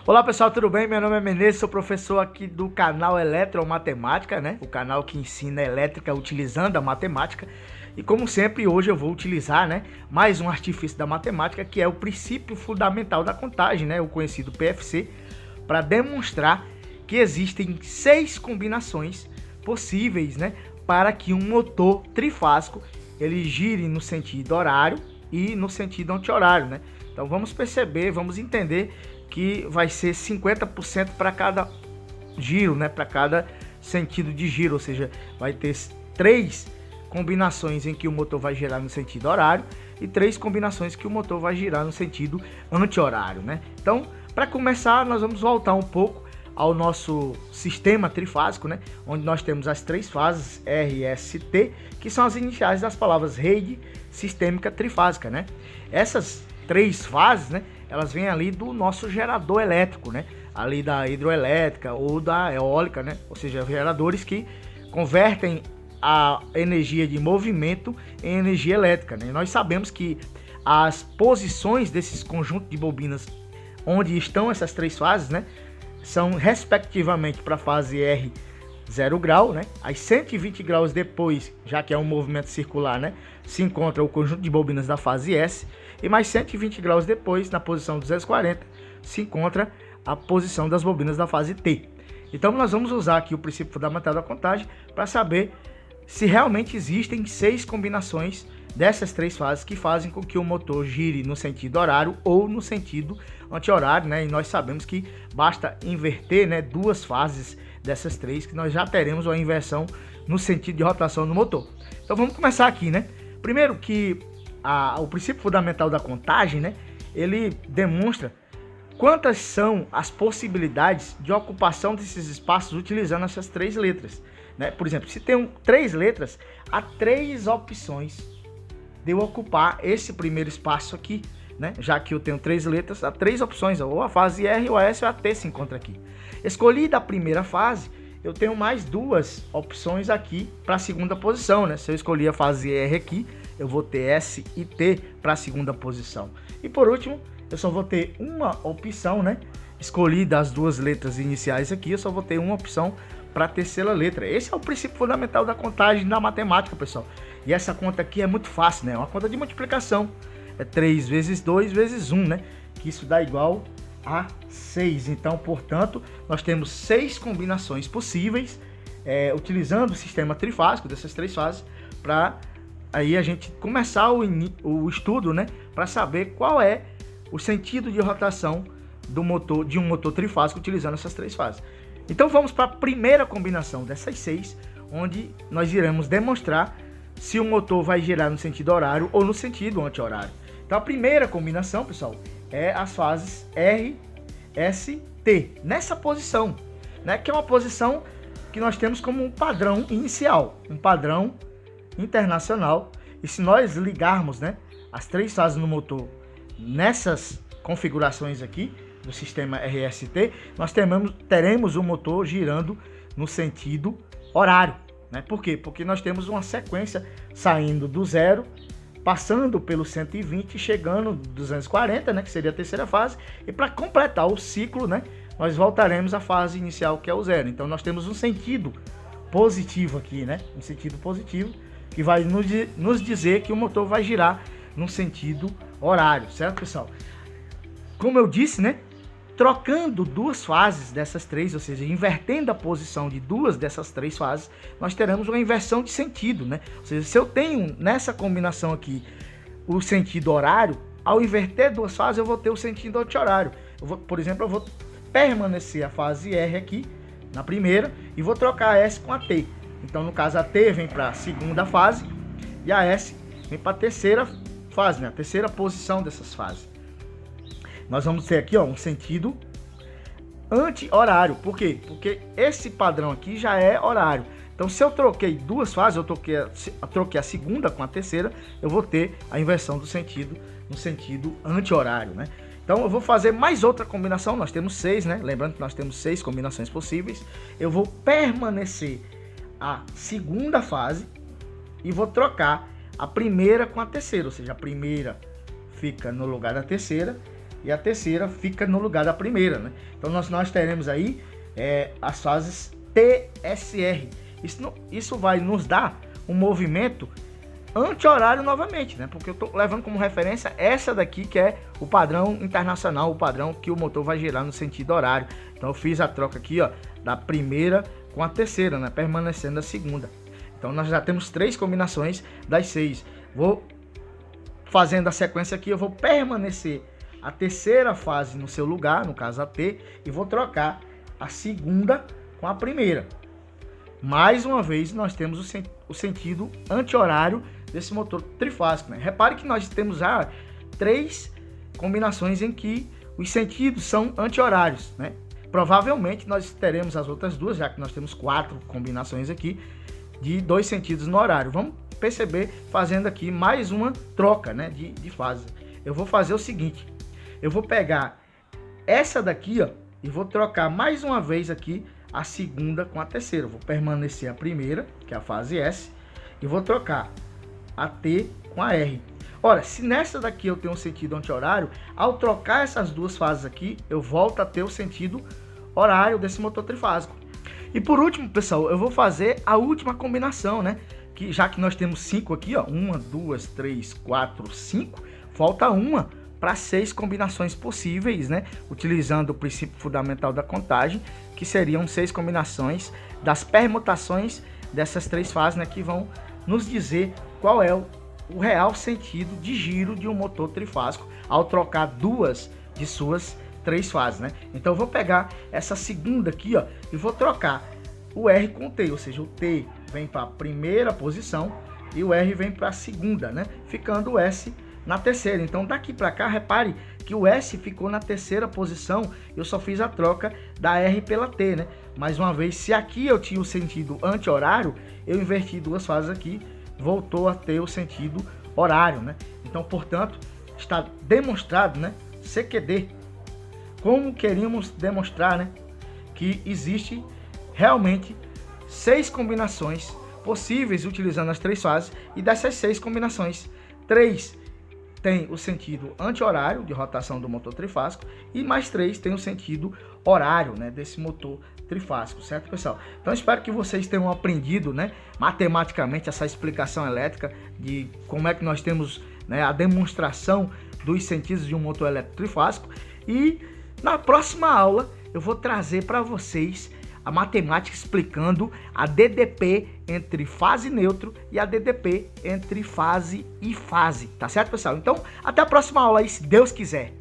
Olá pessoal, tudo bem? Meu nome é Menezes, sou professor aqui do canal Eletromatemática, né? O canal que ensina elétrica utilizando a matemática. E como sempre, hoje eu vou utilizar, né, mais um artifício da matemática, que é o princípio fundamental da contagem, né, o conhecido PFC, para demonstrar que existem 6 combinações possíveis, né, para que um motor trifásico ele gire no sentido horário e no sentido anti-horário, né? Então vamos perceber, vamos entender que vai ser 50% para cada giro, né? Para cada sentido de giro, ou seja, vai ter 3 combinações em que o motor vai girar no sentido horário e 3 combinações que o motor vai girar no sentido anti-horário, né? Então, para começar, nós vamos voltar um pouco ao nosso sistema trifásico, né? Onde nós temos as 3 fases R, S, T, que são as iniciais das palavras rede sistêmica trifásica, né? Essas 3 fases, né, elas vêm ali do nosso gerador elétrico, né? Ali da hidroelétrica ou da eólica, né? Ou seja, geradores que convertem a energia de movimento em energia elétrica, né? E nós sabemos que as posições desses conjuntos de bobinas onde estão essas 3 fases, né, são respectivamente para a fase R 0 grau, né? Aí 120 graus depois, já que é um movimento circular, né, se encontra o conjunto de bobinas da fase S, e mais 120 graus depois, na posição 240, se encontra a posição das bobinas da fase T. Então nós vamos usar aqui o princípio fundamental da contagem para saber se realmente existem 6 combinações dessas 3 fases que fazem com que o motor gire no sentido horário ou no sentido anti-horário, né? E nós sabemos que basta inverter, né, 2 fases dessas 3 que nós já teremos uma inversão no sentido de rotação do motor. Então vamos começar aqui, né? Primeiro que o princípio fundamental da contagem, né, ele demonstra quantas são as possibilidades de ocupação desses espaços utilizando essas 3 letras, né? Por exemplo, se tem 3 letras, há 3 opções de eu ocupar esse primeiro espaço aqui, né? Já que eu tenho 3 letras, há 3 opções, ou a fase R, ou a S ou a T se encontra aqui. Escolhi da primeira fase, eu tenho mais 2 opções aqui para a segunda posição, né? Se eu escolher a fase R aqui, eu vou ter S e T para a segunda posição. E por último, eu só vou ter uma opção, né? Escolhi das 2 letras iniciais aqui, eu só vou ter uma opção para a terceira letra. Esse é o princípio fundamental da contagem da matemática, pessoal. E essa conta aqui é muito fácil, né? É uma conta de multiplicação. É 3 vezes 2 vezes 1, né? Que isso dá igual a 6. Então, portanto, nós temos 6 combinações possíveis, utilizando o sistema trifásico dessas 3 fases, para aí a gente começar o estudo, né? Para saber qual é o sentido de rotação do motor, de um motor trifásico utilizando essas 3 fases. Então vamos para a primeira combinação dessas 6, onde nós iremos demonstrar se o motor vai girar no sentido horário ou no sentido anti-horário. Então a primeira combinação, pessoal, é as fases R, S, T, nessa posição, né, que é uma posição que nós temos como um padrão inicial, um padrão internacional. E se nós ligarmos, né, as 3 fases no motor nessas configurações aqui do sistema RST, nós teremos o motor girando no sentido horário, né? Por quê? Porque nós temos uma sequência saindo do 0, passando pelo 120 e chegando no 240, né, que seria a terceira fase, e para completar o ciclo, né, nós voltaremos à fase inicial, que é o 0. Então nós temos um sentido positivo aqui, né? Um sentido positivo que vai nos dizer que o motor vai girar no sentido horário, certo, pessoal? Como eu disse, né, trocando 2 fases dessas 3, ou seja, invertendo a posição de 2 dessas 3 fases, nós teremos uma inversão de sentido, né? Ou seja, se eu tenho nessa combinação aqui o sentido horário, ao inverter 2 fases eu vou ter o sentido anti-horário. Por exemplo, eu vou permanecer a fase R aqui na primeira e vou trocar a S com a T. Então, no caso, a T vem para a segunda fase e a S vem para a terceira fase, né? A terceira posição dessas fases. Nós vamos ter aqui, ó, um sentido anti-horário. Por quê? Porque esse padrão aqui já é horário. Então, se eu troquei 2 fases, eu troquei a segunda com a terceira, eu vou ter a inversão do sentido no sentido anti-horário, né? Então, eu vou fazer mais outra combinação. Nós temos 6, né? Lembrando que nós temos 6 combinações possíveis. Eu vou permanecer a segunda fase e vou trocar a primeira com a terceira. Ou seja, a primeira fica no lugar da terceira e a terceira fica no lugar da primeira, né? Então nós teremos aí as fases TSR. Isso vai nos dar um movimento anti-horário novamente, né? Porque eu estou levando como referência essa daqui, que é o padrão internacional, o padrão que o motor vai girar no sentido horário. Então eu fiz a troca aqui, ó, da primeira com a terceira, né? Permanecendo a segunda. Então nós já temos 3 combinações das 6. Vou fazendo a sequência aqui, eu vou permanecer a terceira fase no seu lugar, no caso a T, e vou trocar a segunda com a primeira. Mais uma vez nós temos o sentido anti-horário desse motor trifásico, né? Repare que nós temos já 3 combinações em que os sentidos são anti-horários, né? Provavelmente nós teremos as outras 2, já que nós temos 4 combinações aqui de 2 sentidos no horário. Vamos perceber fazendo aqui mais uma troca, né, de fase. Eu vou fazer o seguinte, eu vou pegar essa daqui, ó, e vou trocar mais uma vez aqui a segunda com a terceira. Eu vou permanecer a primeira, que é a fase S, e vou trocar a T com a R. Ora, se nessa daqui eu tenho um sentido anti-horário, ao trocar essas 2 fases aqui, eu volto a ter o sentido horário desse motor trifásico. E por último, pessoal, eu vou fazer a última combinação, né? Que já que nós temos 5 aqui, ó, 1, 2, 3, 4, 5, falta uma para 6 combinações possíveis, né? Utilizando o princípio fundamental da contagem, que seriam 6 combinações das permutações dessas 3 fases, né? Que vão nos dizer qual é o real sentido de giro de um motor trifásico ao trocar 2 de suas 3 fases, né? Então eu vou pegar essa segunda aqui, ó, e vou trocar o R com o T, ou seja, o T vem para a primeira posição e o R vem para a segunda, né? Ficando o S na terceira. Então daqui para cá, repare que o S ficou na terceira posição, eu só fiz a troca da R pela T, né? Mais uma vez, se aqui eu tinha o sentido anti-horário, eu inverti 2 fases aqui, voltou a ter o sentido horário, né? Então, portanto, está demonstrado, né? CQD. Como queríamos demonstrar, né, que existe realmente 6 combinações possíveis utilizando as 3 fases, e dessas 6 combinações, 3 tem o sentido anti-horário de rotação do motor trifásico e mais 3 tem o sentido horário, né, desse motor trifásico, certo, pessoal? Então espero que vocês tenham aprendido, né, matematicamente essa explicação elétrica de como é que nós temos, né, a demonstração dos sentidos de um motor elétrico trifásico. E na próxima aula eu vou trazer para vocês a matemática explicando a DDP entre fase neutro e a DDP entre fase e fase, tá certo, pessoal? Então, até a próxima aula aí, se Deus quiser.